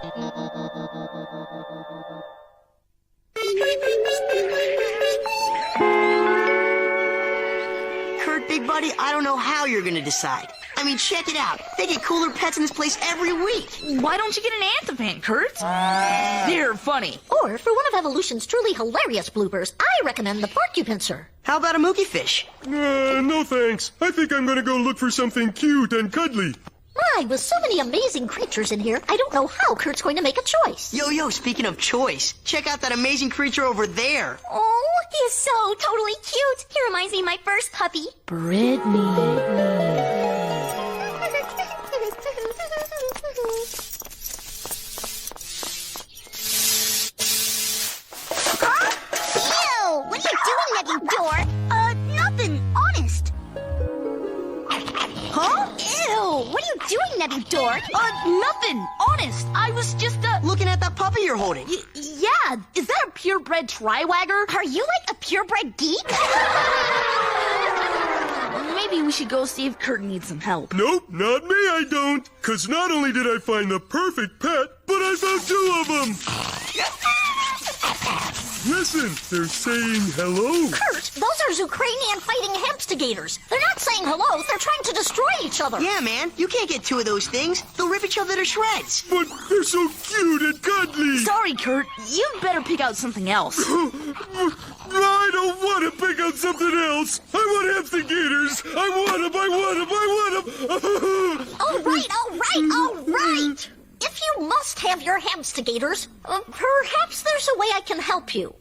Kurt, big buddy, I don't know how you're gonna decide. I mean, check it out. They get cooler pets in this place every week. Why don't you get an anthem, Kurt? They're funny. Or, for one of Evolution's truly hilarious bloopers, I recommend the porcupincer. How about a mookie fish? No thanks. I think I'm gonna go look for something cute and cuddly. My, with so many amazing creatures in here, I don't know how Kurt's going to make a choice. Yo, speaking of choice, check out that amazing creature over there. Oh, he's so totally cute. He reminds me of my first puppy. Brittany. Ew! What are you doing, you dork? Nothing. Honest. Huh? Ew! What are you doing, you dork? Nothing. Honest. I was just, Looking at that puppy you're holding. Yeah. Is that a purebred triwagger? Are you like a purebred geek? Maybe we should go see if Kurt needs some help. Nope, not me, I don't. 'Cause not only did I find the perfect pet, but I found 2 of them. Listen, they're saying hello. Kurt, those are Ukrainian fighting hamstigators. They're not saying hello, they're trying to destroy each other. Yeah, man, you can't get 2 of those things. They'll rip each other to shreds. But they're so cute and cuddly. Sorry, Kurt. You better pick out something else. I don't want to pick out something else. I want hamstigators. I want them. All right. If you must have your hamstigators, perhaps there's a way I can help you.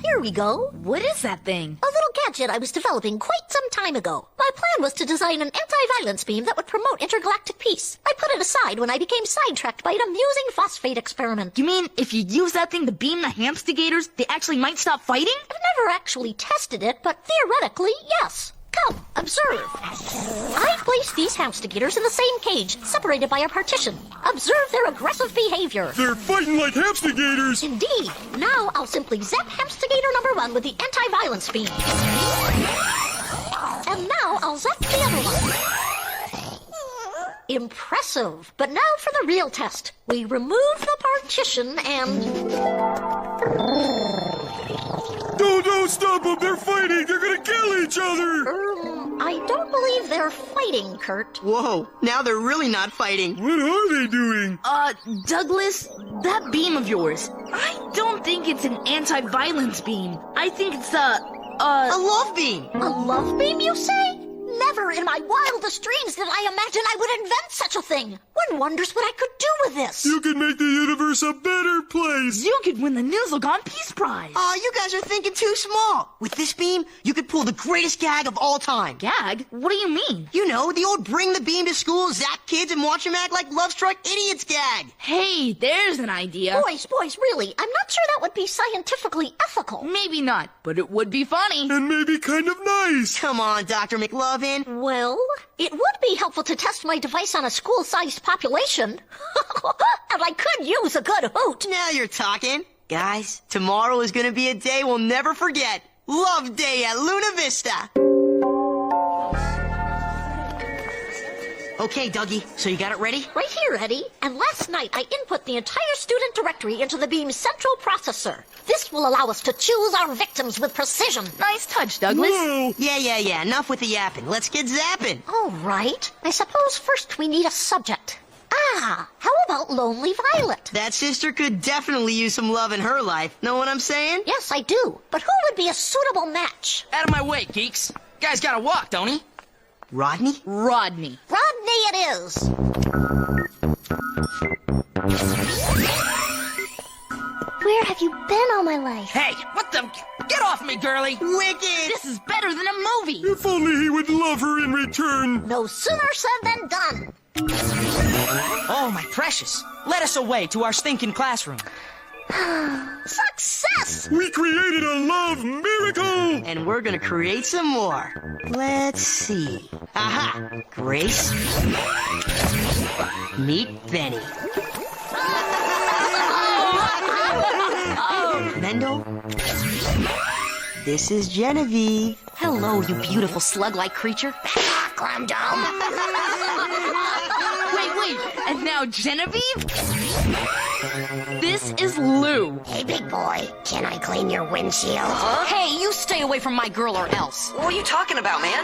Here we go. What is that thing? A little gadget I was developing quite some time ago. My plan was to design an anti-violence beam that would promote intergalactic peace. I put it aside when I became sidetracked by an amusing phosphate experiment. You mean if you use that thing to beam the hamstigators, they actually might stop fighting? I've never actually tested it, but theoretically, yes. Come, observe. I placed these hamstigators in the same cage, separated by a partition. Observe their aggressive behavior. They're fighting like hamstigators. Indeed. Now I'll simply zap hamstigator number 1 with the anti-violence beam. And now I'll zap the other one. Impressive. But now for the real test. We remove the partition and... Don't stop them. They're fighting. They're going to kill each other. I don't believe they're fighting, Kurt. Whoa, now they're really not fighting. What are they doing? Douglas, that beam of yours, I don't think it's an anti-violence beam. I think it's A love beam. A love beam, you say? Never in my wildest dreams did I imagine I would invent such a thing. One wonders what I could do with this. You can make the universe a better place. You could win the Nizzlegon Peace Prize. You guys are thinking too small. With this beam, you could pull the greatest gag of all time. Gag? What do you mean? You know, the old bring the beam to school, zap kids, and watch them act like love-struck idiots gag. Hey, there's an idea. Boys, really, I'm not sure that would be scientifically ethical. Maybe not, but it would be funny. And maybe kind of nice. Come on, Dr. McLovin. Well, it would be helpful to test my device on a school-sized population. And I could use a good hoot. Now you're talking. Guys, tomorrow is going to be a day we'll never forget. Love Day at Luna Vista. Okay, Dougie, so you got it ready? Right here, Eddie. And last night, I input the entire student directory into the beam's central processor. This will allow us to choose our victims with precision. Nice touch, Douglas. Whoa. Yeah. Enough with the yapping. Let's get zapping. All right. I suppose first we need a subject. How about Lonely Violet? That sister could definitely use some love in her life. Know what I'm saying? Yes, I do. But who would be a suitable match? Out of my way, geeks. Guy's gotta walk, don't he? Rodney? Rodney. Rodney it is. Where have you been all my life? Hey, what the... Get off me, girlie! Wicked! This is better than a movie. If only he would love her in return. No sooner said than done. Oh, my precious. Let us away to our stinking classroom. Success! We created a love miracle. And we're gonna create some more. Let's see. Aha! Grace. Meet Benny. Mendel. This is Genevieve. Hello, you beautiful slug-like creature. Climb down. Wait. And now Genevieve? This is Lou. Hey, big boy, can I clean your windshield? Hey, you stay away from my girl or else. What are you talking about, man?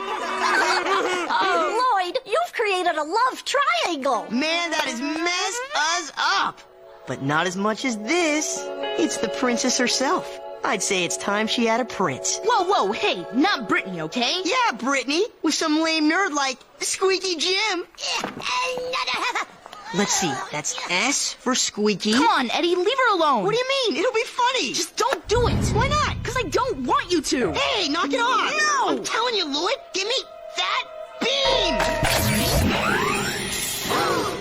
Oh, Lloyd, you've created a love triangle. Man, that has messed us up. But not as much as this. It's the princess herself. I'd say it's time she had a prince. Whoa, hey, not Brittany, okay? Yeah, Brittany, with some lame nerd like Squeaky Jim. Let's see, that's S for Squeaky. Come on, Eddie, leave her alone. What do you mean? It'll be funny. Just don't do it. Why not? Because I don't want you to. Hey, knock it off. No. I'm telling you, Lloyd, give me that beam.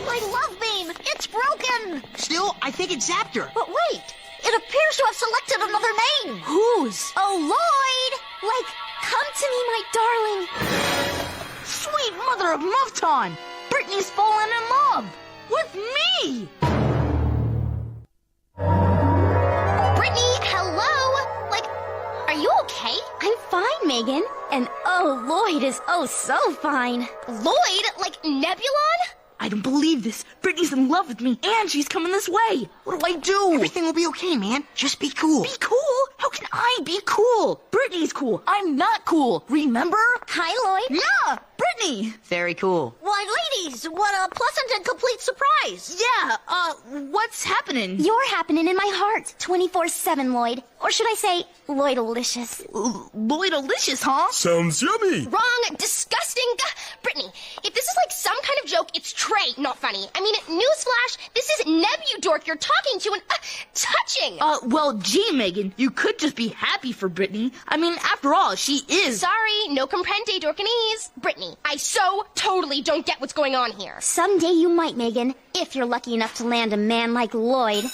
My love beam, it's broken. Still, I think it zapped her. But wait, it appears to have selected another name. Whose? Oh, Lloyd! Like, come to me, my darling. Sweet mother of Mufton! Brittany's fallen in love! With me! Brittany, hello? Like, are you okay? I'm fine, Megan. And oh, Lloyd is oh so fine. Lloyd? Like, Nebulon? I don't believe this. Brittany's in love with me, and she's coming this way. What do I do? Everything will be okay, man. Just be cool. Be cool? How can I be cool? Brittany's cool. I'm not cool. Remember? Hi, Lloyd. Yeah, Brittany. Very cool. Why, ladies, what a pleasant and complete surprise. Yeah, what's happening? You're happening in my heart 24/7, Lloyd. Or should I say, Lloydalicious. Lloydalicious, huh? Sounds yummy. Wrong, disgusting. Brittany, if this is like some kind of joke, it's Trey, not funny. I mean, newsflash, this is Nebudork you're talking to and touching. Well, gee, Megan, you could just be happy for Brittany. I mean, after all, she is... Sorry, no comprende, Dorkanese. Brittany, I so totally don't get what's going on here. Someday you might, Megan, if you're lucky enough to land a man like Lloyd.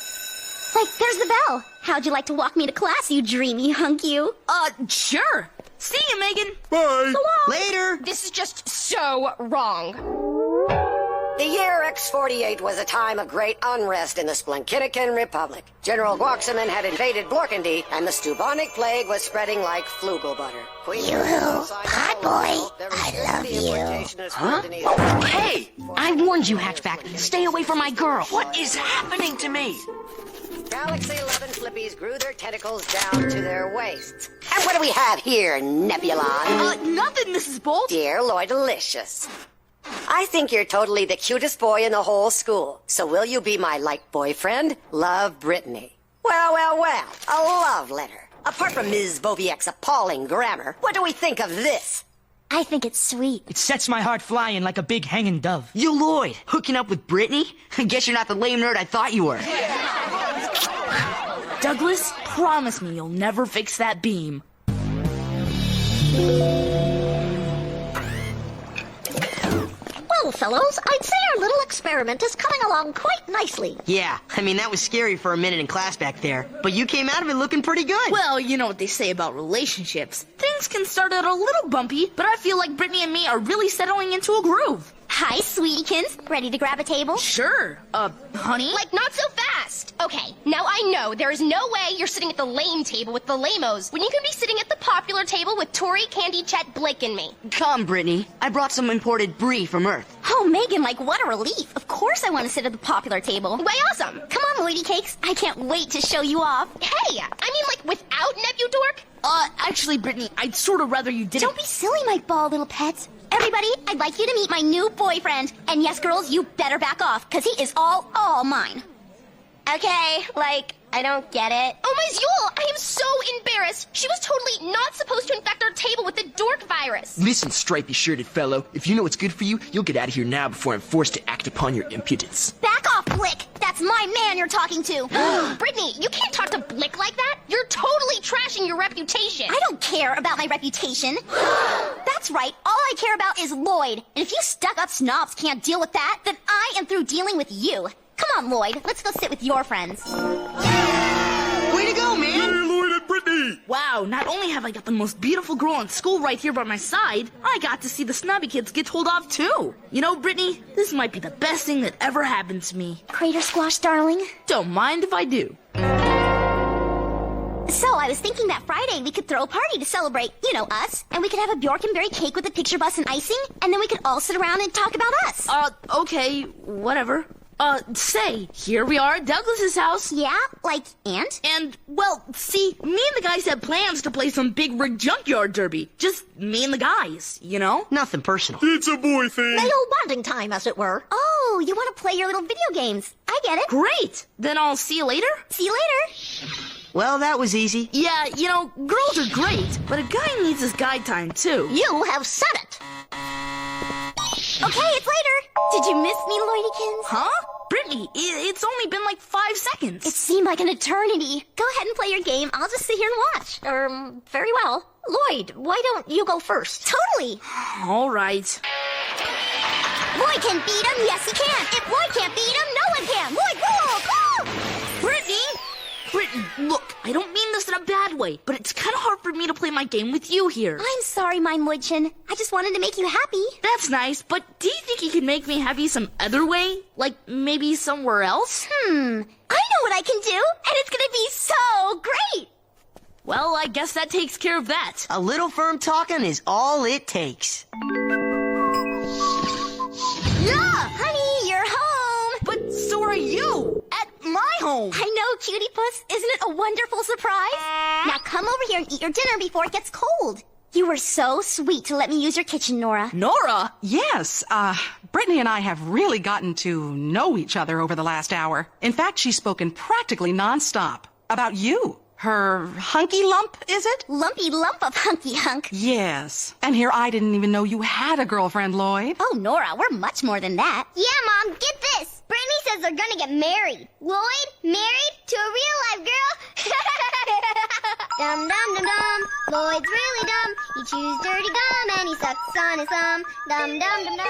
Like, there's the bell. How'd you like to walk me to class, you dreamy hunk you? Sure. See you, Megan. Bye. So long. Later. This is just so wrong. The year X48 was a time of great unrest in the Splenkinican Republic. General Guaxaman had invaded Blorkindi, and the Stubonic plague was spreading like flugel butter. Pot boy, I love you. Huh? Hey, I warned you, Hatchback. Stay away from my girl. What is happening to me? Galaxy 11 Flippies grew their tentacles down to their waists. And what do we have here, Nebulon? Nothing, Mrs. Bolt. Dear Lloydalicious. I think you're totally the cutest boy in the whole school. So will you be my light boyfriend? Love, Brittany. Well, a love letter. Apart from Ms. Boviek's appalling grammar, what do we think of this? I think it's sweet. It sets my heart flying like a big hanging dove. Yo, Lloyd, hooking up with Brittany? I guess you're not the lame nerd I thought you were. Douglas, promise me you'll never fix that beam. Well, fellows, I'd say our little experiment is coming along quite nicely. Yeah, I mean, that was scary for a minute in class back there. But you came out of it looking pretty good. Well, you know what they say about relationships. Things can start out a little bumpy, but I feel like Brittany and me are really settling into a groove. Hi, sweetiekins. Ready to grab a table? Sure. Honey? Like, not so fast. Okay, now I know there is no way you're sitting at the lame table with the lamos when you can be sitting at the popular table with Tori, Candy, Chet, Blake, and me. Come, Brittany. I brought some imported brie from Earth. Oh, Megan, like, what a relief. Of course I want to sit at the popular table. Way awesome. Come on, Lloydie Cakes. I can't wait to show you off. Hey, I mean, like, without Nebudork? Actually, Brittany, I'd sort of rather you didn't. Don't be silly, my ball little pets. Everybody, I'd like you to meet my new boyfriend. And yes, girls, you better back off, because he is all mine. Okay, like, I don't get it. Oh, my Zule, I am so embarrassed. She was totally not supposed to infect our table with the dork virus. Listen, stripy-shirted fellow. If you know what's good for you, you'll get out of here now before I'm forced to act upon your impudence. Back off, Blick. That's my man you're talking to. Brittany, you can't talk to Blick like that. You're totally trashing your reputation. I don't care about my reputation. That's right. All I care about is Lloyd. And if you stuck-up snobs can't deal with that, then I am through dealing with you. Come on, Lloyd. Let's go sit with your friends. Way to go, man! Hey, Lloyd and Brittany! Wow, not only have I got the most beautiful girl in school right here by my side, I got to see the snobby kids get told off too. You know, Brittany, this might be the best thing that ever happened to me. Crater Squash, darling. Don't mind if I do. So, I was thinking that Friday we could throw a party to celebrate, you know, us. And we could have a Bjorkenberry cake with a picture bus and icing, and then we could all sit around and talk about us. Okay, whatever. Say, here we are at Douglas's house. Yeah, like, and? And, well, see, me and the guys had plans to play some big rig junkyard derby. Just me and the guys, you know? Nothing personal. It's a boy thing. Male bonding time, as it were. Oh, you want to play your little video games. I get it. Great! Then I'll see you later? See you later. Well, that was easy. Yeah, you know, girls are great, but a guy needs his guide time, too. You have said it. Okay, it's later. Did you miss me, Lloydykins? Huh? Brittany, it's only been like 5 seconds. It seemed like an eternity. Go ahead and play your game. I'll just sit here and watch. Very well. Lloyd, why don't you go first? Totally. All right. Lloyd can beat him. Yes, he can. If Lloyd can't beat him, no one can. Lloyd, go! Brittany! Brittany, look, I don't mean this in a bad way, but it's kind of hard for me to play my game with you here. I'm sorry, my Lloydchin. I just wanted to make you happy. That's nice, but do you think you could make me happy some other way? Like, maybe somewhere else? I know what I can do, and it's gonna be so great. Well, I guess that takes care of that. A little firm talking is all it takes. Yeah, honey, you're home. But so are you! At my home! I know, cutie puss. Isn't it a wonderful surprise? Now come over here and eat your dinner before it gets cold. You were so sweet to let me use your kitchen, Nora. Nora? Yes, Brittany and I have really gotten to know each other over the last hour. In fact, she's spoken practically nonstop about you. Her hunky lump, is it? Lumpy lump of hunky hunk. Yes. And here I didn't even know you had a girlfriend, Lloyd. Oh, Nora, we're much more than that. Yeah, Mom, get this. Brittany says they're gonna get married. Lloyd, married to a real-life girl? Dum dum dum dum. Lloyd's really dumb. He chews dirty gum and he sucks on his thumb. Dum dum dum dum.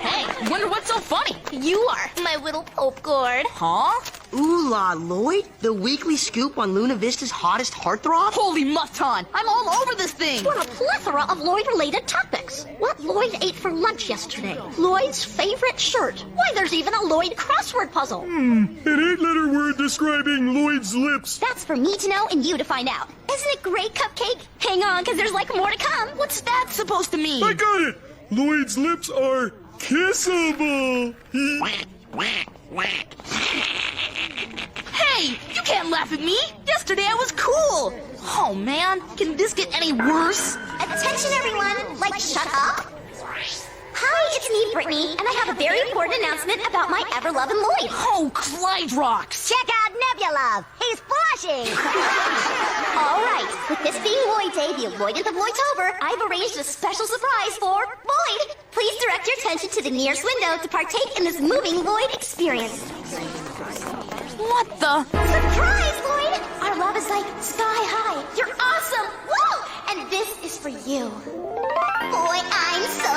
Hey, wonder what's so funny? You are my little Pope gourd. Huh? Ooh la, Lloyd, the weekly scoop on Luna Vista's hottest heartthrob? Holy mutton! I'm all over this thing! What a plethora of Lloyd-related topics. What Lloyd ate for lunch yesterday. Lloyd's favorite shirt. Why, there's even a Lloyd crossword puzzle. An 8-letter word describing Lloyd's lips. That's for me to know and you to find out. Isn't it great, Cupcake? Hang on, because there's like more to come. What's that supposed to mean? I got it. Lloyd's lips are kissable. Hey, you can't laugh at me! Yesterday I was cool! Oh man, can this get any worse? Attention, everyone! Like, shut up! Hi, it's me, Brittany, and I have a very important announcement about my ever-loving Lloyd. Oh, Clyde rocks! Check out Nebula! He's blushing! All right, with this being Lloyd Day, the Lloydant of Lloydtober, I've arranged a special surprise for Lloyd. Please direct your attention to the nearest window to partake in this moving Lloyd experience. What the? Surprise, Lloyd! Our love is like sky high. You're awesome! Woo! And this is for you. Boy, I'm so,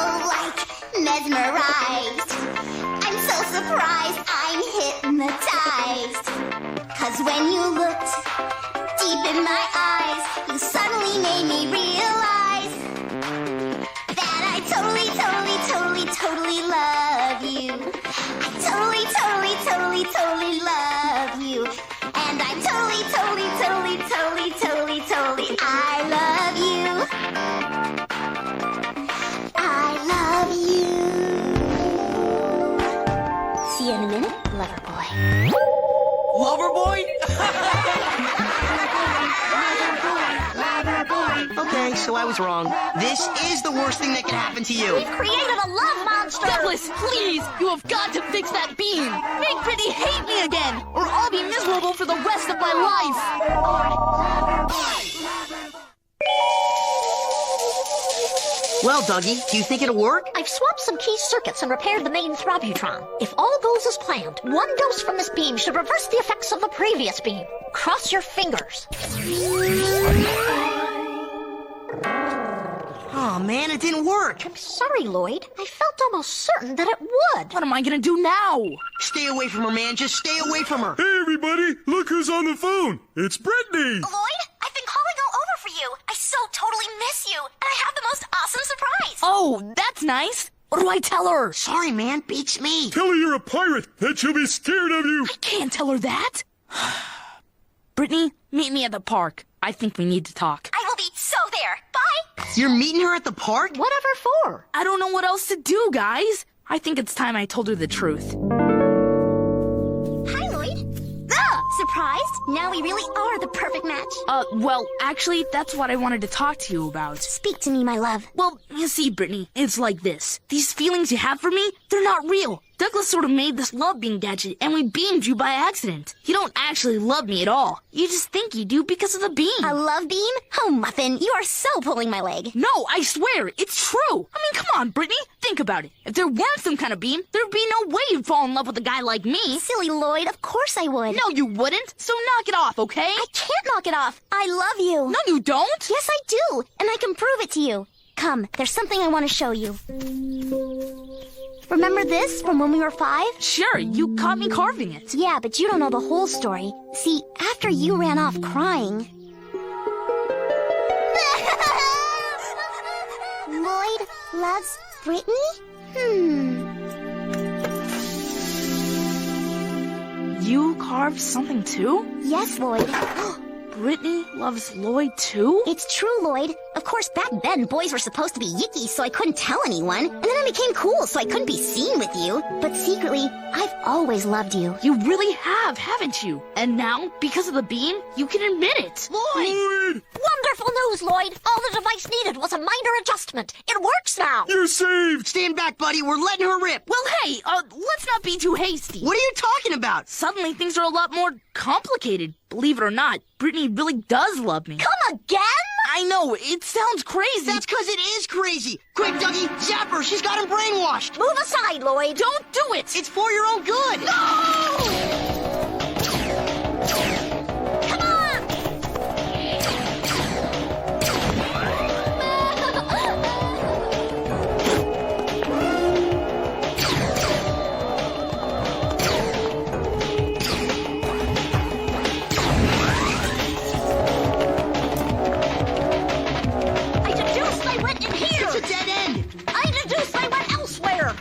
mesmerized. I'm so surprised, I'm hypnotized. 'Cause when you looked deep in my eyes, you suddenly made me realize that I totally love you. I totally love you. And I totally I love you. I love you. See you in a minute, lover boy. Lover boy? Okay, so I was wrong. This is the worst thing that could happen to you. We've created a love monster. Douglas, please! You have got to fix that beam! Make Brittany hate me again, or I'll be miserable for the rest of my life! Well, Dougie, do you think it'll work? I've swapped some key circuits and repaired the main throbutron. If all goes as planned, one dose from this beam should reverse the effects of the previous beam. Cross your fingers. Oh man, it didn't work. I'm sorry, Lloyd. I felt almost certain that it would. What am I gonna do now? Stay away from her, man. Just stay away from her. Hey, everybody, look who's on the phone. It's Brittany. Lloyd, I've been calling all over for you. I so totally miss you. And I have the most awesome surprise. Oh, that's nice. What do I tell her? Sorry, man. Beats me. Tell her you're a pirate, that she'll be scared of you. I can't tell her that. Brittany, meet me at the park. I think we need to talk. I will be so there. Bye. You're meeting her at the park? Whatever for? I don't know what else to do, guys. I think it's time I told her the truth. Hi, Lloyd. Ah! Surprised? Now we really are the perfect match. Well, actually, that's what I wanted to talk to you about. Speak to me, my love. Well, you see, Brittany, it's like this. These feelings you have for me, they're not real. Douglas sort of made this love beam gadget, and we beamed you by accident. You don't actually love me at all. You just think you do because of the beam. A love beam? Oh, Muffin, you are so pulling my leg. No, I swear, it's true. I mean, come on, Brittany, think about it. If there weren't some kind of beam, there'd be no way you'd fall in love with a guy like me. Silly Lloyd, of course I would. No, you wouldn't. So knock it off, okay? I can't knock it off. I love you. No, you don't. Yes, I do, and I can prove it to you. Come, there's something I want to show you. Remember this from when we were 5? Sure, you caught me carving it. Yeah, but you don't know the whole story. See, after you ran off crying... Lloyd loves Brittany? You carved something too? Yes, Lloyd. Brittany loves Lloyd too? It's true, Lloyd. Of course, back then, boys were supposed to be yicky, so I couldn't tell anyone. And then I became cool, so I couldn't be seen with you. But secretly, I've always loved you. You really have, haven't you? And now, because of the beam, you can admit it. Lloyd! Wonderful news, Lloyd. All the device needed was a minor adjustment. It works now. You're saved! Stand back, buddy. We're letting her rip. Well, hey, let's not be too hasty. What are you talking about? Suddenly, things are a lot more complicated. Believe it or not, Brittany really does love me. Come again? I know, it sounds crazy. That's because it is crazy. Quick, Dougie, zap her. She's got him brainwashed. Move aside, Lloyd. Don't do it. It's for your own good. Come on! I deduced I went in here. It's a dead end. I deduced I went elsewhere.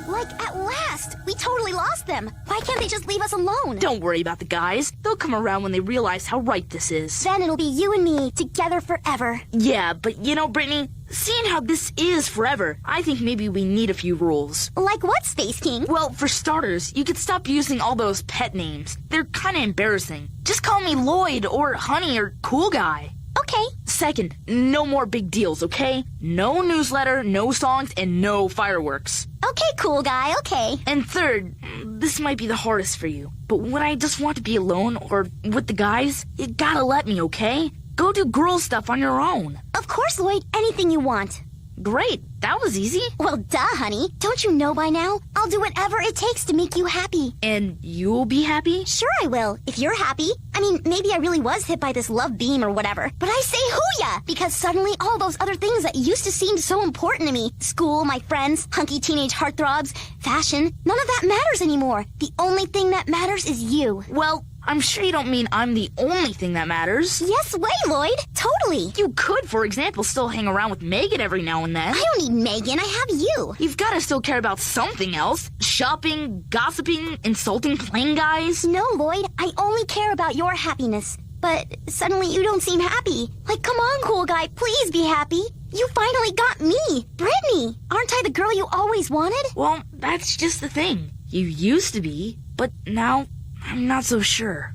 Like, at last! We totally lost them. Why can't they just leave us alone? Don't worry about the guys. They'll come around when they realize how right this is. Then it'll be you and me, together forever. Yeah, but you know, Brittany, seeing how this is forever, I think maybe we need a few rules. Like what, Space King? Well, for starters, you could stop using all those pet names. They're kind of embarrassing. Just call me Lloyd or Honey or Cool Guy. Okay. Second, no more big deals, okay? No newsletter, no songs, and no fireworks. Okay, cool guy, okay. And third, this might be the hardest for you, but when I just want to be alone or with the guys, you gotta let me, okay? Go do girl stuff on your own. Of course, Lloyd, anything you want. Great, that was easy. Well, duh, honey. Don't you know by now? I'll do whatever it takes to make you happy. And you'll be happy? Sure I will, if you're happy. I mean, maybe I really was hit by this love beam or whatever, but I say hoo-ya! Because suddenly all those other things that used to seem so important to me, school, my friends, hunky teenage heartthrobs, fashion, none of that matters anymore. The only thing that matters is you. Well, I'm sure you don't mean I'm the only thing that matters. Yes way, Lloyd. Totally. You could, for example, still hang around with Megan every now and then. I don't need Megan, I have you. You've got to still care about something else. Shopping, gossiping, insulting plain guys. No, Lloyd, I only care about your happiness. But suddenly you don't seem happy. Like, come on, cool guy, please be happy. You finally got me, Brittany. Aren't I the girl you always wanted? Well, that's just the thing. You used to be, but now I'm not so sure.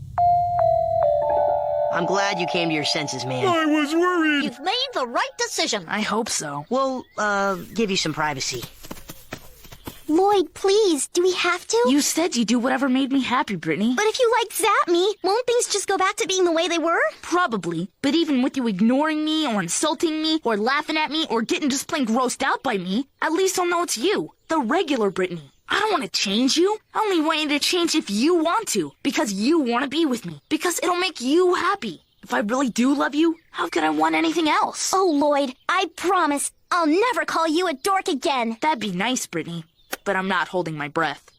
I'm glad you came to your senses, man. I was worried. You've made the right decision. I hope so. We'll, give you some privacy. Lloyd, please, do we have to? You said you'd do whatever made me happy, Brittany. But if you zap me, won't things just go back to being the way they were? Probably. But even with you ignoring me or insulting me or laughing at me or getting just plain grossed out by me, at least I'll know it's you, the regular Brittany. I don't want to change you. I only want you to change if you want to, because you want to be with me, because it'll make you happy. If I really do love you, how could I want anything else? Oh, Lloyd, I promise I'll never call you a dork again. That'd be nice, Brittany, but I'm not holding my breath.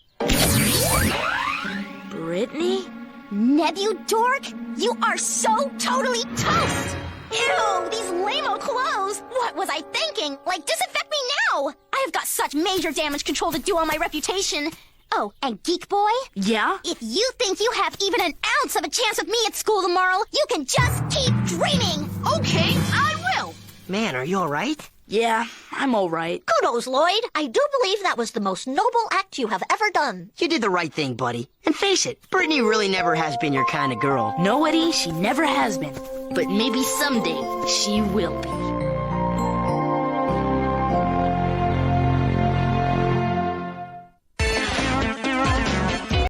Brittany? Nebu dork? You are so totally toast! Ew, these lame-o clothes! What was I thinking? Like, disinfect me now! I have got such major damage control to do on my reputation. Oh, and Geek Boy? Yeah? If you think you have even an ounce of a chance with me at school tomorrow, you can just keep dreaming! Okay, I will. Man, are you all right? Yeah, I'm all right. Kudos, Lloyd. I do believe that was the most noble act you have ever done. You did the right thing, buddy. And face it, Brittany really never has been your kind of girl. No, Eddie, she never has been. But maybe someday she will be.